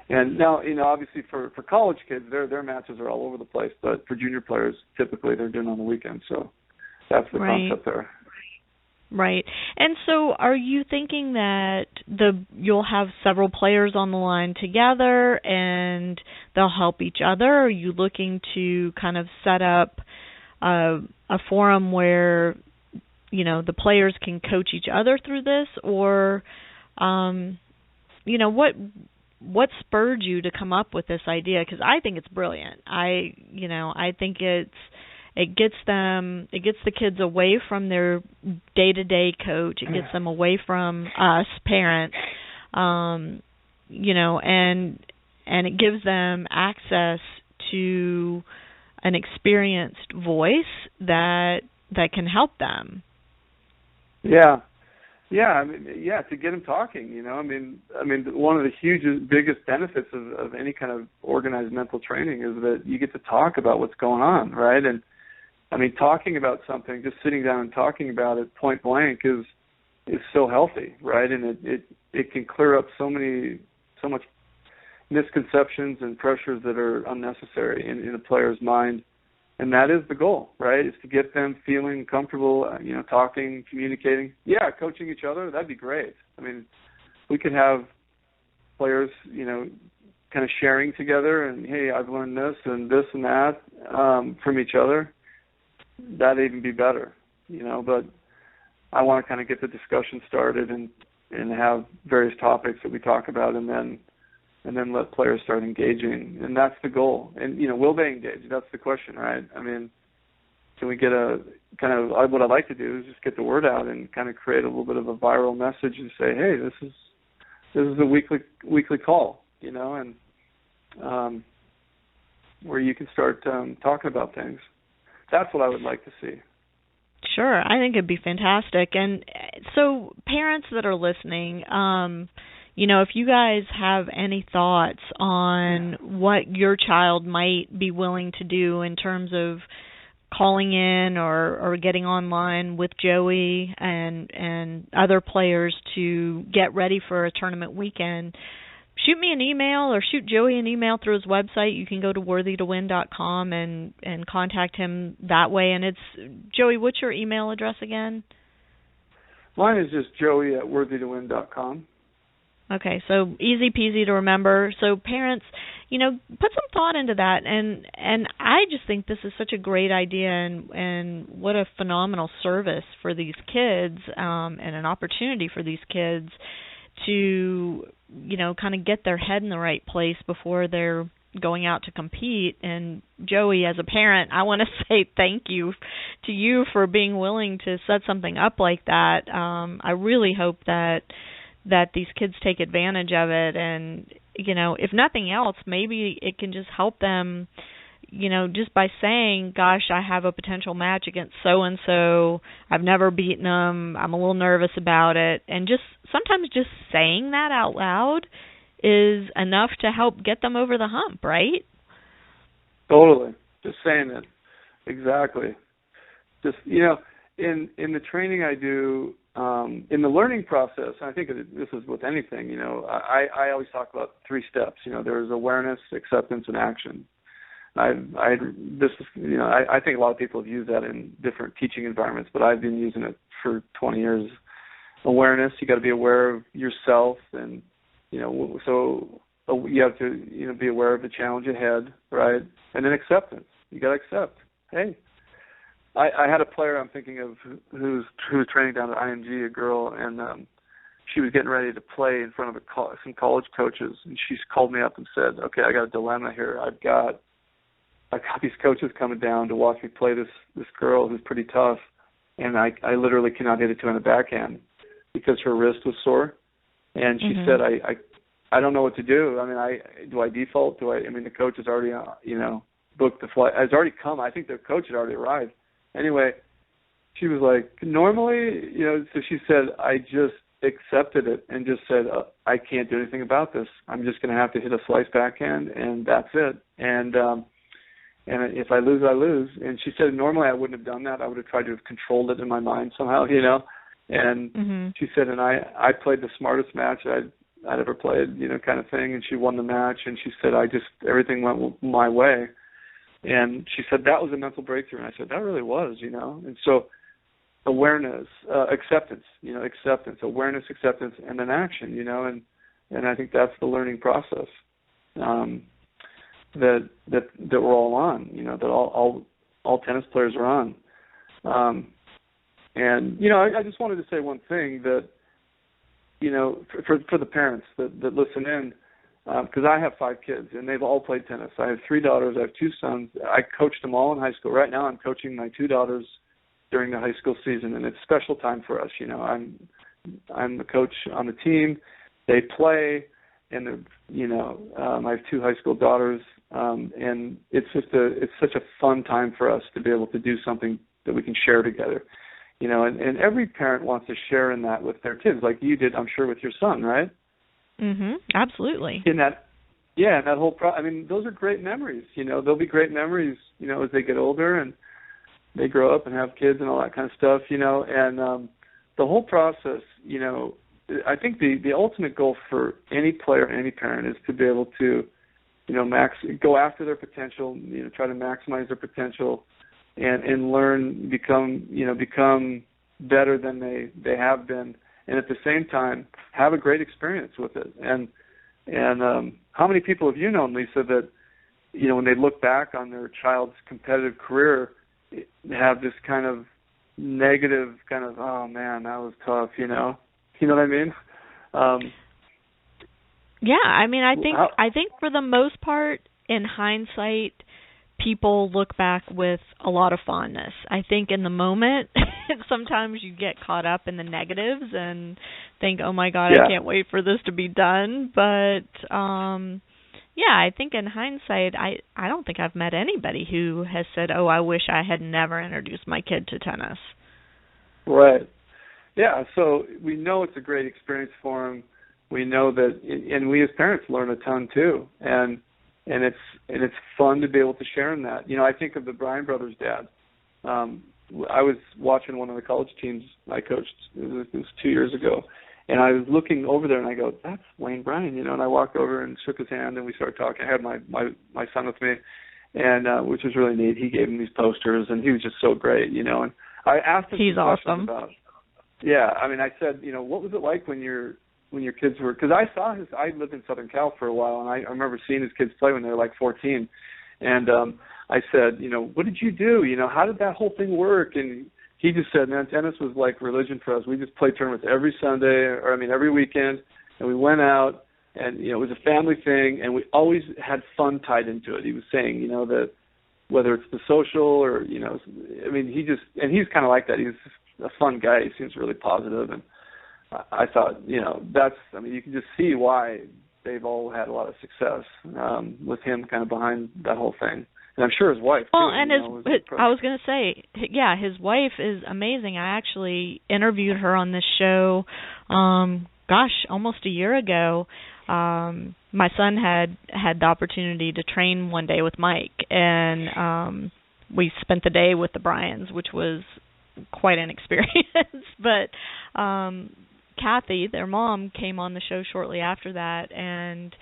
And now, obviously for college kids, their matches are all over the place, but for junior players, typically they're doing on the weekend. So that's the concept there. Right. And so are you thinking that you'll have several players on the line together and they'll help each other? Or are you looking to kind of set up a forum where, the players can coach each other through this? Or, what spurred you to come up with this idea? Because I think it's brilliant. I think it gets the kids away from their day-to-day coach. It gets them away from us parents, and it gives them access to an experienced voice that can help them. Yeah. To get them talking, one of the biggest benefits of any kind of organized mental training is that you get to talk about what's going on, right? And talking about something, just sitting down and talking about it point blank is so healthy, right? And it can clear up so much misconceptions and pressures that are unnecessary in a player's mind. And that is the goal, right? Is to get them feeling comfortable, talking, communicating. Yeah, coaching each other, that'd be great. We could have players, kind of sharing together, and hey, I've learned this and that from each other. That'd even be better, but I want to kind of get the discussion started and have various topics that we talk about, and then let players start engaging, and that's the goal. And will they engage? That's the question, right? Can we get what I'd like to do is just get the word out and kind of create a little bit of a viral message and say, hey, this is a weekly call, and where you can start talking about things. That's what I would like to see. Sure, I think it'd be fantastic. And so parents that are listening, if you guys have any thoughts on what your child might be willing to do in terms of calling in or getting online with Joey and other players to get ready for a tournament weekend, shoot me an email or shoot Joey an email through his website. You can go to worthytowin.com and contact him that way. And it's, Joey, what's your email address again? Mine is just joey@worthytowin.com. Okay, so easy peasy to remember. So parents, put some thought into that, and I just think this is such a great idea, and what a phenomenal service for these kids, and an opportunity for these kids to, kind of get their head in the right place before they're going out to compete. And Joey, as a parent, I want to say thank you to you for being willing to set something up like that. I really hope that these kids take advantage of it, and if nothing else, maybe it can just help them, just by saying, gosh, I have a potential match against so and so, I've never beaten them, I'm a little nervous about it, and sometimes just saying that out loud is enough to help get them over the hump, right? Totally. Just saying it. Exactly. Just in the training I do, in the learning process, I think this is with anything, I always talk about 3 steps. There's awareness, acceptance, and action. this is, I think a lot of people have used that in different teaching environments, but I've been using it for 20 years. Awareness, you got to be aware of yourself, and so you have to be aware of the challenge ahead, right? And then acceptance. You got to accept. Hey, I had a player I'm thinking of who's training down at IMG, a girl, and she was getting ready to play in front of some college coaches, and she called me up and said, "Okay, I got a dilemma here. I've got these coaches coming down to watch me play this girl who's pretty tough, and I literally cannot hit it to her in the backhand because her wrist was sore." And she said, I don't know what to do. I mean, do I default? The coach has already, booked the flight. It's already come. I think the coach had already arrived. Anyway, she was like, normally, so she said, I just accepted it and just said, I can't do anything about this. I'm just going to have to hit a slice backhand, and that's it. And if I lose, I lose. And she said, normally I wouldn't have done that. I would have tried to have controlled it in my mind somehow, And she said, and I played the smartest match I'd ever played, kind of thing. And she won the match. And she said, everything went my way. And she said, that was a mental breakthrough. And I said, that really was, And so awareness, acceptance, awareness, acceptance, and then action, and I think that's the learning process that we're all on, that all tennis players are on. And I just wanted to say one thing that for the parents that listen in, because I have 5 kids and they've all played tennis. I have 3 daughters, I have 2 sons. I coached them all in high school. Right now I'm coaching my 2 daughters during the high school season, and it's a special time for us. I'm the coach on the team. They play, and I have 2 high school daughters, and it's such a fun time for us to be able to do something that we can share together. And every parent wants to share in that with their kids, like you did, I'm sure, with your son, right? Absolutely. In that whole those are great memories. They'll be great memories, as they get older and they grow up and have kids and all that kind of stuff, and the whole process, I think the ultimate goal for any player and any parent is to be able to, go after their potential, try to maximize their potential and learn, become better than they have been, and at the same time have a great experience with it. And how many people have you known, Lisa, that, when they look back on their child's competitive career, have this kind of negative kind of, oh man, that was tough, You know what I mean? I think for the most part, in hindsight, people look back with a lot of fondness. I think in the moment, sometimes you get caught up in the negatives and think, oh my God, I can't wait for this to be done. But I think in hindsight, I don't think I've met anybody who has said, oh, I wish I had never introduced my kid to tennis. Right. Yeah, so we know it's a great experience for them. We know that, and we as parents learn a ton too, and it's fun to be able to share in that. I think of the Bryan brothers' dad. I was watching one of the college teams I coached. It was 2 years ago, and I was looking over there, and I go, "That's Wayne Bryan," And I walked over and shook his hand, and we started talking. I had my son with me, and which was really neat. He gave him these posters, and he was just so great, And I asked him, he's awesome. About, I said, what was it like when your kids were, because I lived in Southern Cal for a while, and I remember seeing his kids play when they were like 14, and I said, what did you do? How did that whole thing work? And he just said, man, tennis was like religion for us. We just played tournaments every Sunday, every weekend, and we went out, and it was a family thing, and we always had fun tied into it. He was saying, that whether it's the social or he's kind of like that. He's a fun guy. He seems really positive, and I thought, you can just see why they've all had a lot of success with him kind of behind that whole thing. And I'm sure his wife, too. Well, and I was going to say, his wife is amazing. I actually interviewed her on this show, almost a year ago. My son had the opportunity to train one day with Mike, and we spent the day with the Bryans, which was quite an experience. But Kathy, their mom, came on the show shortly after that, and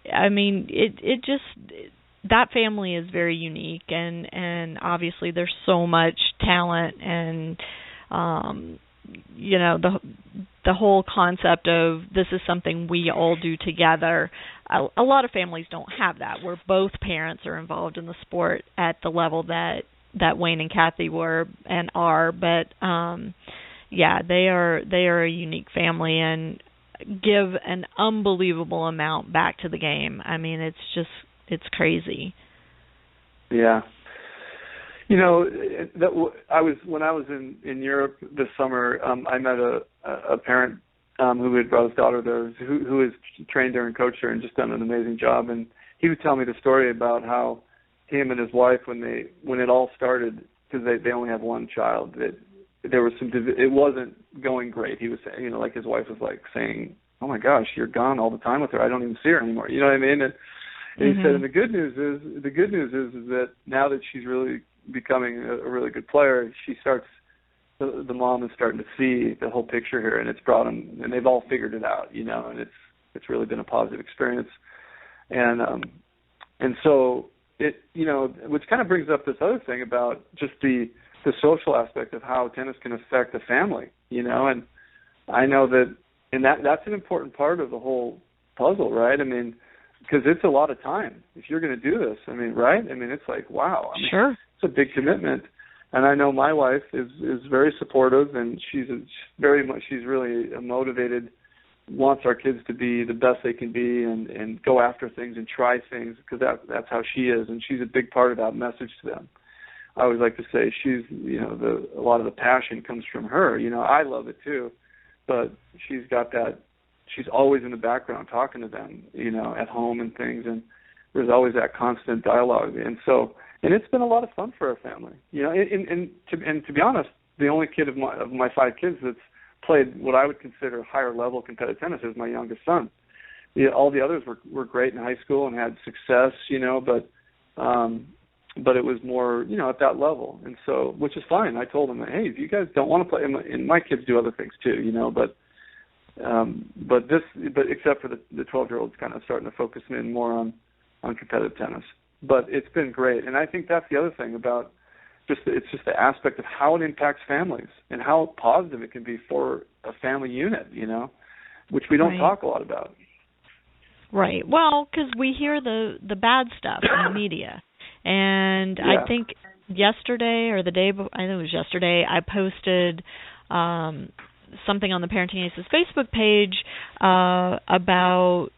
it just that family is very unique, and obviously there's so much talent, and the whole concept of this is something we all do together. A lot of families don't have that, where both parents are involved in the sport at the level that Wayne and Kathy were and are. But they are a unique family and give an unbelievable amount back to the game. I mean, it's crazy. Yeah. When I was in Europe this summer, I met a parent who had brought his daughter there, who has trained her and coached her and just done an amazing job. And he would tell me the story about how him and his wife, when it all started, because they only have one child, there was it wasn't going great. He was saying, like his wife was like saying, "Oh my gosh, you're gone all the time with her. I don't even see her anymore." You know what I mean? And he said, and the good news is that now that she's really becoming a really good player, she starts. The mom is starting to see the whole picture here, and it's brought them, and they've all figured it out, and it's really been a positive experience, and so it, which kind of brings up this other thing about just the social aspect of how tennis can affect a family, and I know that, and that's an important part of the whole puzzle, right? I mean, because it's a lot of time if you're going to do this. I mean, right? I mean, it's like, wow. I mean, sure. It's a big commitment. And I know my wife is very supportive, and she's really motivated, wants our kids to be the best they can be, and go after things and try things, because that's how she is, and she's a big part of that message to them. I always like to say she's, a lot of the passion comes from her. I love it too, but she's got that. She's always in the background talking to them, at home and things, and there's always that constant dialogue, and it's been a lot of fun for our family, And to be honest, the only kid of my 5 kids that's played what I would consider higher level competitive tennis is my youngest son. All the others were great in high school and had success, but it was more, at that level, and so, which is fine. I told them, hey, if you guys don't want to play, and my kids do other things too, but except for the 12-year-olds kind of starting to focus in more on competitive tennis. But it's been great, and I think that's the other thing about it's just the aspect of how it impacts families and how positive it can be for a family unit, which we don't talk a lot about. Right. Well, because we hear the bad stuff in the media, and I think yesterday or the day before, I think it was yesterday, I posted something on the Parenting Aces Facebook page about.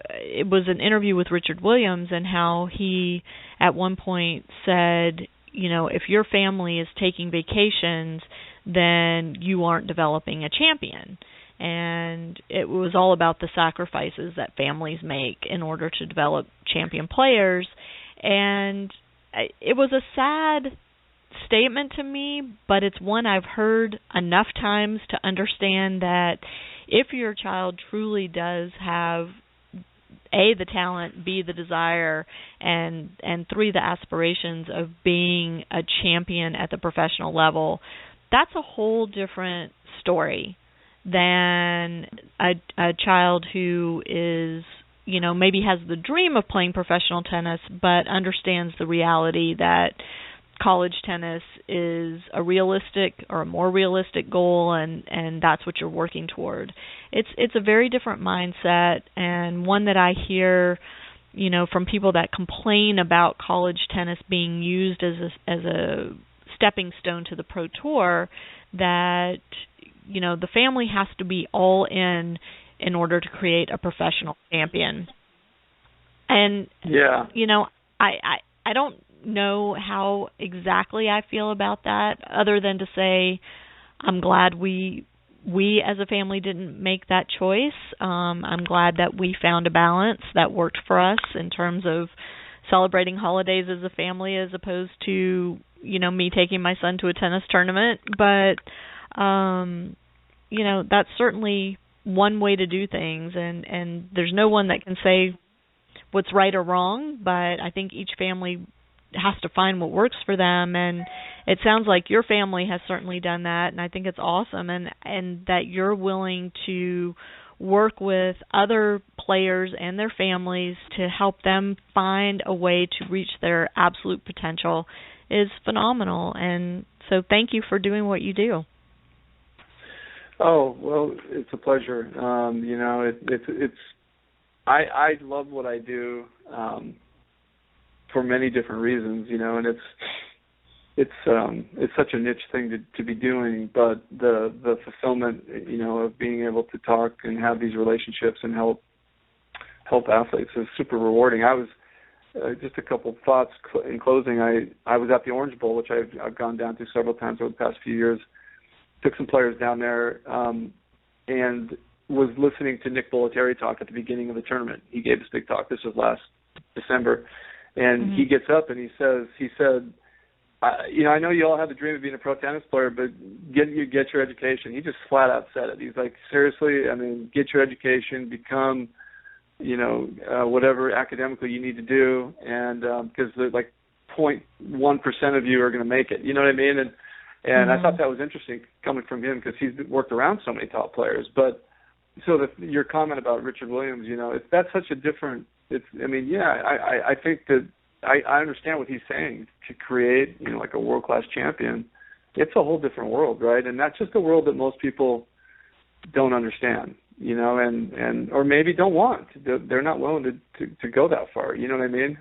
It was an interview with Richard Williams, and how he at one point said, if your family is taking vacations, then you aren't developing a champion. And it was all about the sacrifices that families make in order to develop champion players. And it was a sad statement to me, but it's one I've heard enough times to understand that if your child truly does have A, the talent, B, the desire, and 3, the aspirations of being a champion at the professional level, that's a whole different story than a child who is, maybe has the dream of playing professional tennis, but understands the reality that college tennis is a realistic or a more realistic goal, and that's what you're working toward. It's a very different mindset, and one that I hear, from people that complain about college tennis being used as a stepping stone to the pro tour, that the family has to be all in order to create a professional champion. And I don't know how exactly I feel about that, other than to say I'm glad we as a family didn't make that choice. I'm glad that we found a balance that worked for us in terms of celebrating holidays as a family, as opposed to me taking my son to a tennis tournament. But that's certainly one way to do things, and there's no one that can say what's right or wrong, but I think each family has to find what works for them, and it sounds like your family has certainly done that, and I think it's awesome, and that you're willing to work with other players and their families to help them find a way to reach their absolute potential is phenomenal. And so thank you for doing what you do. Oh, well, it's a pleasure. You know, I love what I do for many different reasons, you know, and it's such a niche thing to be doing, but the fulfillment, you know, of being able to talk and have these relationships and help athletes is super rewarding. I was just a couple thoughts in closing. I was at the Orange Bowl, which I've gone down to several times over the past few years. Took some players down there and was listening to Nick Bollettieri talk at the beginning of the tournament. He gave this big talk. This was last December, and he gets up and he said, you know, I know you all have the dream of being a pro tennis player, but get your education. He just flat out said it. He's like, seriously, I mean, get your education, become, you know, whatever academically you need to do, and because like 0.1% of you are going to make it. You know what I mean? And I thought that was interesting coming from him because he's worked around so many top players. But so your comment about Richard Williams, you know, that's such a different. I mean, yeah, I think that. I understand what he's saying. To create, you know, like a world-class champion, it's a whole different world, right? And that's just a world that most people don't understand, you know, and or maybe don't want. They're not willing to go that far. You know what I mean?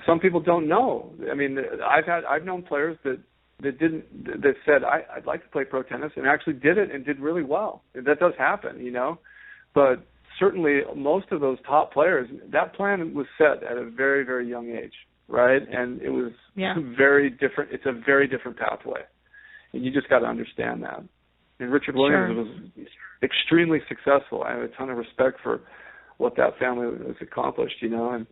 Some people don't know. I mean, I've known players that said I'd like to play pro tennis and actually did it and did really well. That does happen, you know, but certainly most of those top players, that plan was set at a very, very young age, right? And it was very different. It's a very different pathway, and you just got to understand that. And Richard Williams was extremely successful. I have a ton of respect for what that family has accomplished, you know. And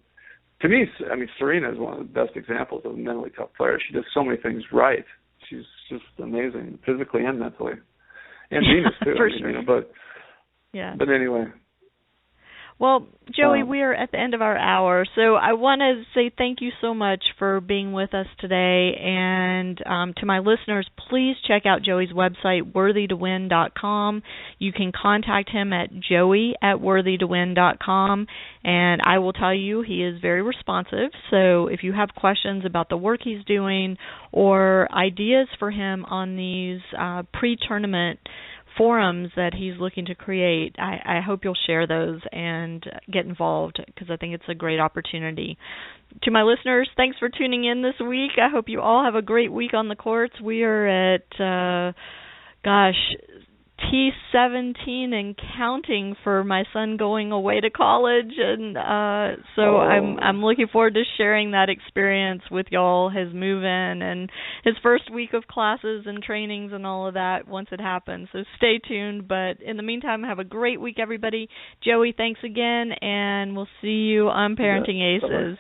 to me, I mean, Serena is one of the best examples of a mentally tough player. She does so many things right. She's just amazing, physically and mentally, and Venus too. For I mean, sure. you know, but anyway. Well, Joey, we are at the end of our hour, so I want to say thank you so much for being with us today. And to my listeners, please check out Joey's website, worthytowin.com. You can contact him at joey@worthytowin.com, and I will tell you he is very responsive. So if you have questions about the work he's doing or ideas for him on these pre-tournament forums that he's looking to create, I hope you'll share those and get involved because I think it's a great opportunity. To my listeners, thanks for tuning in this week. I hope you all have a great week on the courts. We are at, T17 and counting for my son going away to college, and so I'm looking forward to sharing that experience with y'all, his move in and his first week of classes and trainings and all of that once it happens. So stay tuned, but in the meantime, have a great week, everybody. Joey, thanks again, and we'll see you on Parenting Aces.